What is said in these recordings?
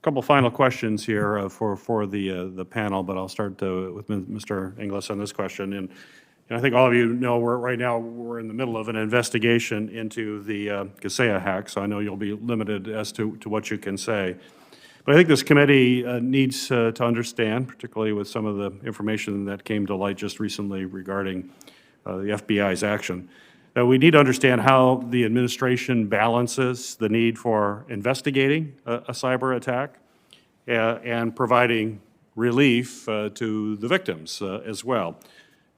Couple final questions here for the panel, but I'll start with Mr. Inglis on this question. And I think all of you know right now we're in the middle of an investigation into the Kaseya hack, so I know you'll be limited as to what you can say. But I think this committee needs to understand, particularly with some of the information that came to light just recently regarding the FBI's action, that we need to understand how the administration balances the need for investigating a cyber attack and providing relief to the victims as well.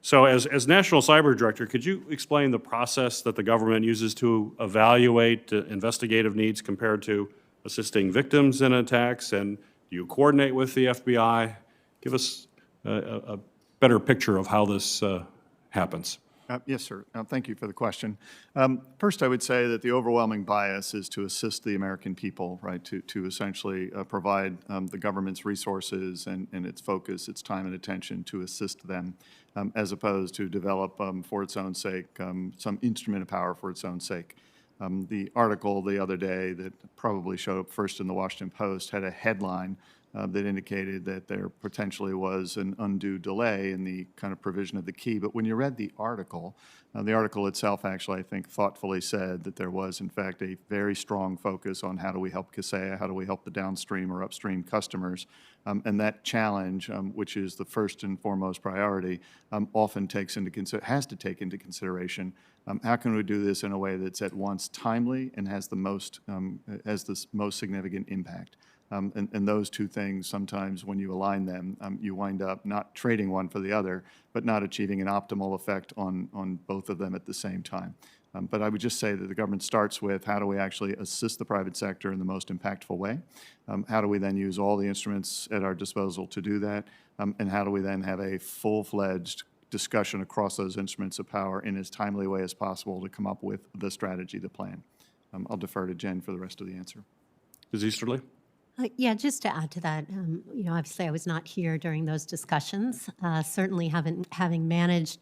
So as National Cyber Director, could you explain the process that the government uses to evaluate investigative needs compared to assisting victims in attacks? And do you coordinate with the FBI? Give us a better picture of how this happens. Yes, sir. Thank you for the question. First, I would say that the overwhelming bias is to assist the American people, right, to essentially provide the government's resources and its focus, its time and attention to assist them, as opposed to develop for its own sake some instrument of power for its own sake. The article the other day that probably showed up first in the Washington Post had a headline that indicated that there potentially was an undue delay in the kind of provision of the key. But when you read the article itself actually, I think, thoughtfully said that there was, in fact, a very strong focus on how do we help Kaseya, how do we help the downstream or upstream customers. And that challenge, which is the first and foremost priority, often has to take into consideration how can we do this in a way that's at once timely and has the most significant impact. And those two things, sometimes when you align them, you wind up not trading one for the other, but not achieving an optimal effect on both of them at the same time. But I would just say that the government starts with how do we actually assist the private sector in the most impactful way? How do we then use all the instruments at our disposal to do that? And how do we then have a full-fledged discussion across those instruments of power in as timely a way as possible to come up with the strategy, the plan? I'll defer to Jen for the rest of the answer. Ms. Easterly? Yeah, just to add to that, obviously I was not here during those discussions. Certainly having managed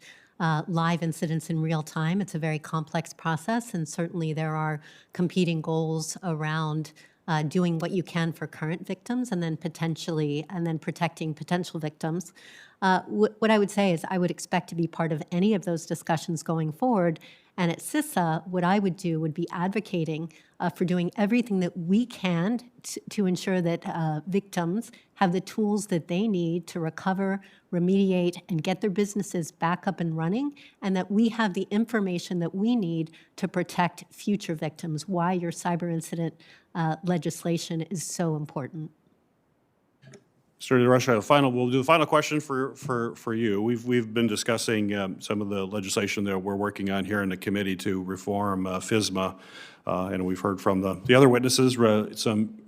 live incidents in real time, it's a very complex process, and certainly there are competing goals around doing what you can for current victims and then protecting potential victims. What I would say is I would expect to be part of any of those discussions going forward. And at CISA, what I would do would be advocating for doing everything that we can to ensure that victims have the tools that they need to recover, remediate, and get their businesses back up and running, and that we have the information that we need to protect future victims, why your cyber incident legislation is so important. Mr. DeRusha, we'll do the final question for you. We've been discussing some of the legislation that we're working on here in the committee to reform FISMA, and we've heard from the other witnesses some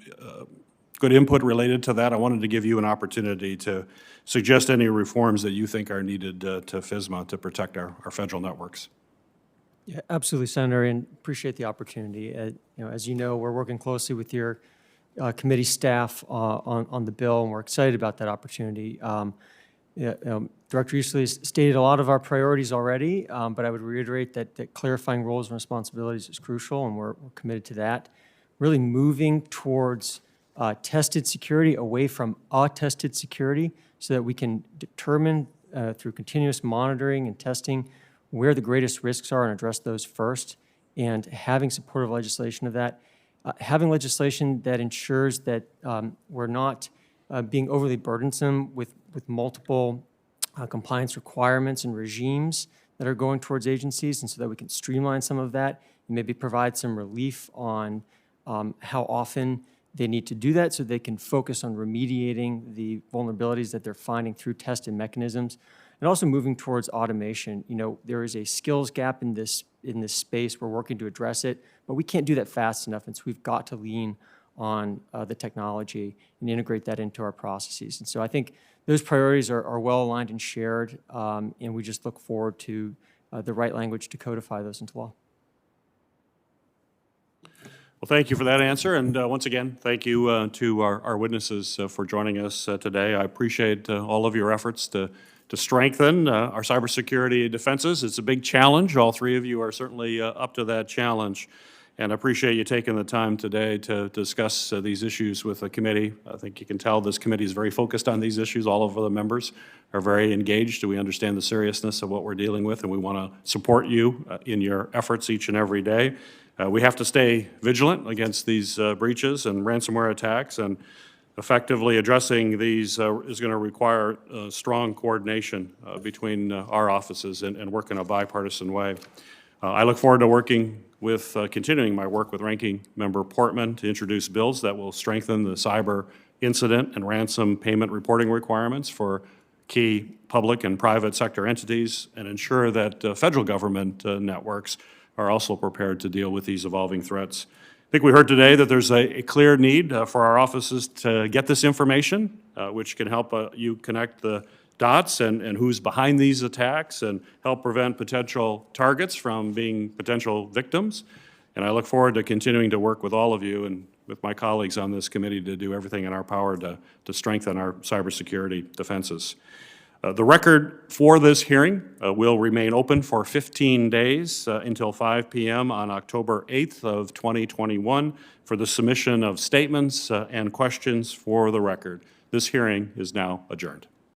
good input related to that. I wanted to give you an opportunity to suggest any reforms that you think are needed to FISMA to protect our federal networks. Yeah, absolutely, Senator, and appreciate the opportunity. As you know, we're working closely with your committee staff on the bill, and we're excited about that opportunity. Director Easterly has stated a lot of our priorities already, but I would reiterate that clarifying roles and responsibilities is crucial, and we're committed to that. Really moving towards tested security, away from untested security, so that we can determine through continuous monitoring and testing where the greatest risks are and address those first, and having supportive legislation of that. Having legislation that ensures that we're not being overly burdensome with multiple compliance requirements and regimes that are going towards agencies, and so that we can streamline some of that and maybe provide some relief on how often they need to do that so they can focus on remediating the vulnerabilities that they're finding through tested mechanisms. And also moving towards automation. There is a skills gap in this space. We're working to address it, but we can't do that fast enough, and so we've got to lean on the technology and integrate that into our processes. And so I think those priorities are well aligned and shared, and we just look forward to the right language to codify those into law. Well, thank you for that answer, and once again, thank you to our witnesses for joining us today. I appreciate all of your efforts to strengthen our cybersecurity defenses. It's a big challenge. All three of you are certainly up to that challenge. And I appreciate you taking the time today to discuss these issues with the committee. I think you can tell this committee is very focused on these issues. All of the members are very engaged. We understand the seriousness of what we're dealing with, and we want to support you in your efforts each and every day. We have to stay vigilant against these breaches and ransomware attacks, and effectively addressing these is going to require strong coordination between our offices and work in a bipartisan way. I look forward to working with, continuing my work with Ranking Member Portman to introduce bills that will strengthen the cyber incident and ransom payment reporting requirements for key public and private sector entities and ensure that federal government networks are also prepared to deal with these evolving threats. I think we heard today that there's a clear need for our offices to get this information, which can help you connect the dots and who's behind these attacks and help prevent potential targets from being potential victims. And I look forward to continuing to work with all of you and with my colleagues on this committee to do everything in our power to strengthen our cybersecurity defenses. The record for this hearing will remain open for 15 days until 5 p.m. on October 8th of 2021 for the submission of statements and questions for the record. This hearing is now adjourned.